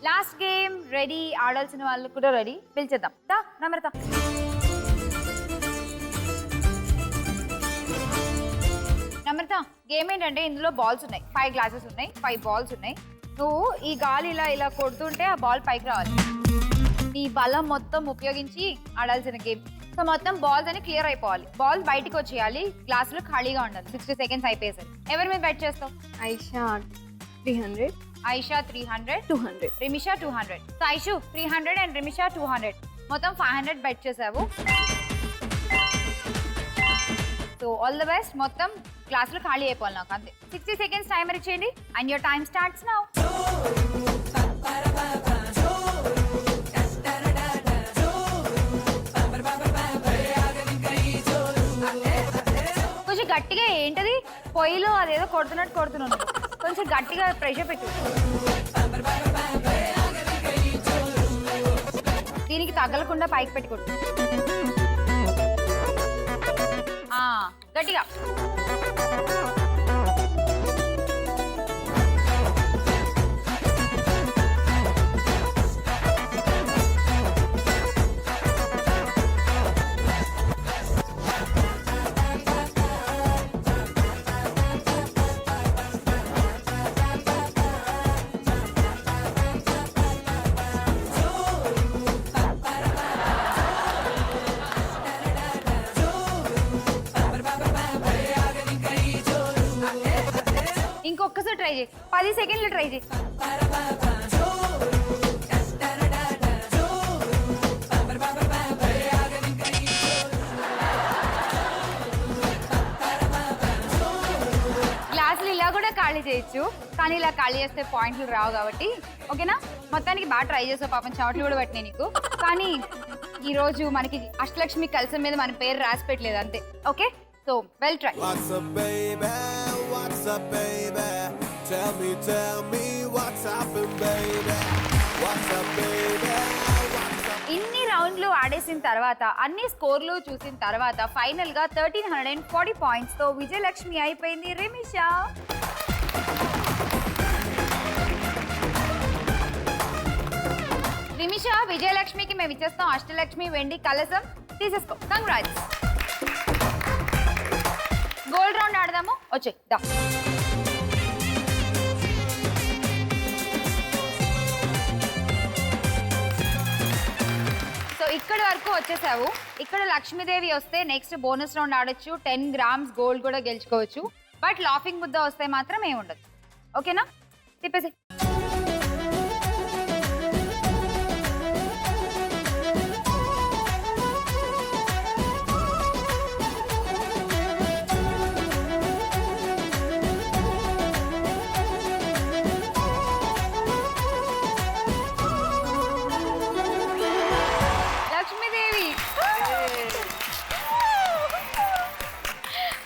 Last game ready, ఆడాల్సిన వాళ్ళు కూడా ready. పిలిచేద్దాం. నమ్రత నమ్రత, game ఏంటంటే ఇందులో బాల్స్ ఉన్నాయి, 5 గ్లాసెస్ ఉన్నాయి, 5 బాల్స్ ఉన్నాయి. నువ్వు ఈ గాలి ఇలా ఇలా కొడుతుంటే ఆ బాల్ పైకి రావాలి. నీ బలం మొత్తం ఉపయోగించి ఆడాల్సిన గేమ్. సో మొత్తం బాల్స్ అని క్లియర్ అయిపోవాలి. బాల్ బయటకు వచ్చేయాలి, గ్లాసులు ఖాళీగా ఉండాలి. 60 సెకండ్స్ అయిపోయేసరి. ఎవరి మీద బెట్ చేస్తావు? ఐషా 300. ఐషా 300, 200. రిమిషా 200. So Aishu 300 and Rimisha 200. మొత్తం 500 బెట్ చేసావు. So all the best. మొత్తం క్లాసులు ఖాళీ అయిపోవాలి నాకు, అంతే. 60 సెకండ్స్ టైమర్ ఇచ్చేయండి and your time starts now. కొంచెం గట్టిగా, ఏంటది పొయ్యిలో అదేదో కొడుతున్నాను, కొంచెం గట్టిగా ప్రెషర్ పెట్టు. దీనికి తగలకుండా పైకి పెట్టుకోండి. గట్టిగా. ఇంకొకసారి ట్రై చేయి, 10 సెకండ్లు ట్రై చేయి. గ్లాసులు ఇలా కూడా ఖాళీ చేయొచ్చు, కానీ ఇలా ఖాళీ చేస్తే పాయింట్లు రావు కాబట్టి. ఓకేనా? మొత్తానికి బాగా ట్రై చేసావు. పాపం చవట్లు కూడా పట్టినాయి నీకు. కానీ ఈరోజు మనకి అష్టలక్ష్మి కలసం మీద మన పేరు రాసి పెట్టలేదు, అంతే. Okay, so well try. What's up, baby? Tell me what's happened, baby? What's up, baby? ఇన్ని రౌండ్లు ఆడేసిన తర్వాత, అన్ని స్కోర్లు చూసిన తర్వాత ఫైనల్ గా 1340 పాయింట్స్ తో విజయలక్ష్మి అయిపోయింది. రిమిషా, విజయలక్ష్మికి మేము ఇచ్చేస్తాం అష్టలక్ష్మి వెండి కలసం. తీసేసుకో. కంగ్రాట్స్. గోల్డ్ రౌండ్ ఆడదాము. వచ్చే దా. సో ఇక్కడి వరకు వచ్చేసావు. ఇక్కడ లక్ష్మీదేవి వస్తే నెక్స్ట్ బోనస్ రౌండ్ ఆడొచ్చు, 10 గ్రామ్స్ గోల్డ్ కూడా గెలుచుకోవచ్చు. బట్ లాఫింగ్ బుద్ధ వస్తే మాత్రం ఏముండదు. ఓకేనా? తిప్పేసి.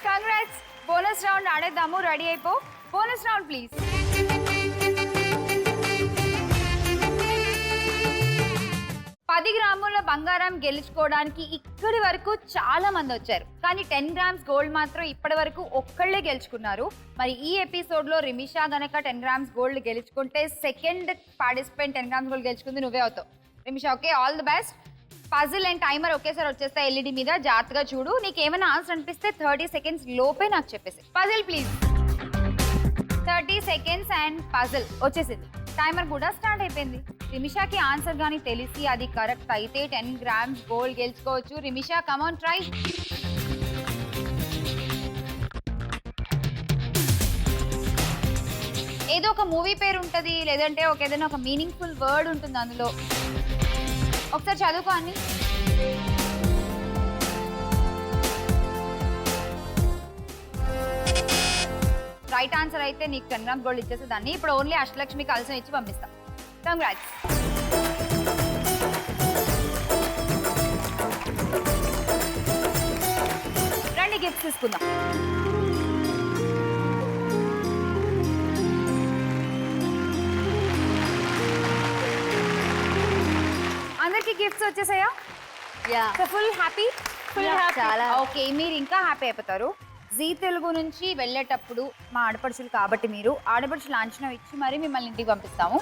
కంగ్రాట్స్. బోనస్ రౌండ్ ఆడేద్దాము. రెడీ అయిపో. Bonus round please. పది గ్రాముల బంగారం గెలుచుకోవడానికి ఇక్కడి వరకు చాలా మంది వచ్చారు, కానీ 10 గ్రామ్స్ గోల్డ్ మాత్రం ఇప్పటి వరకు ఒక్కళ్ళే గెలుచుకున్నారు. మరి ఈ ఎపిసోడ్ లో రిమిషా గనక 10 గ్రామ్స్ గోల్డ్ గెలుచుకుంటే సెకండ్ పార్టిసిపెంట్ 10 గ్రామ్స్ గోల్డ్ గెలుచుకుంది నువ్వే అవుతావు. Rimisha, okay, all the best. Puzzle and timer ఒకేసారి వచ్చేస్తే ఎల్ఈడి మీద జాగ్రత్తగా చూడు. నీకు ఏమైనా ఆన్సర్ అనిపిస్తే 30 సెకండ్స్ లోపే నాకు చెప్పేసి. Puzzle please. 30 seconds and puzzle వచ్చేసింది. టైమర్ కూడా స్టార్ట్ అయిపోయింది. రిమిషాకి ఆన్సర్ కానీ తెలిసి అది కరెక్ట్ అయితే 10 గ్రామ్స్ గోల్డ్ గెలుచుకోవచ్చు. Rimisha, come on, try. ఏదో ఒక మూవీ పేరు ఉంటుంది, లేదంటే ఏదైనా ఒక మీనింగ్ఫుల్ వర్డ్ ఉంటుంది అందులో. ఒకసారి చదువుకో అన్ని. రైట్ ఆన్సర్ అయితే నీకు 10 గ్రామ్స్ గోల్డ్ ఇచ్చేసి దాన్ని. ఇప్పుడు ఓన్లీ అష్టలక్ష్మి కలసం ఇచ్చి పంపిస్తాం. కంగ్రాట్స్. రండి గిఫ్ట్స్ తీసుకుందాం. అందరికి గిఫ్ట్స్ వచ్చేసాయా? Full happy. ఓకే, మీరు ఇంకా హ్యాపీ అయిపోతారు. జీ తెలుగు నుంచి వెళ్ళేటప్పుడు మా ఆడపడుచులు కాబట్టి మీరు ఆడపడుచు లాంఛనం ఇచ్చి మరి మిమ్మల్ని ఇంటికి పంపిస్తాము.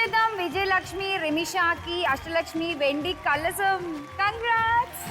చేద్దాం విజయలక్ష్మి, రిమిషాకి, అష్టలక్ష్మి వెండి కలసం. కంగ్రాట్స్.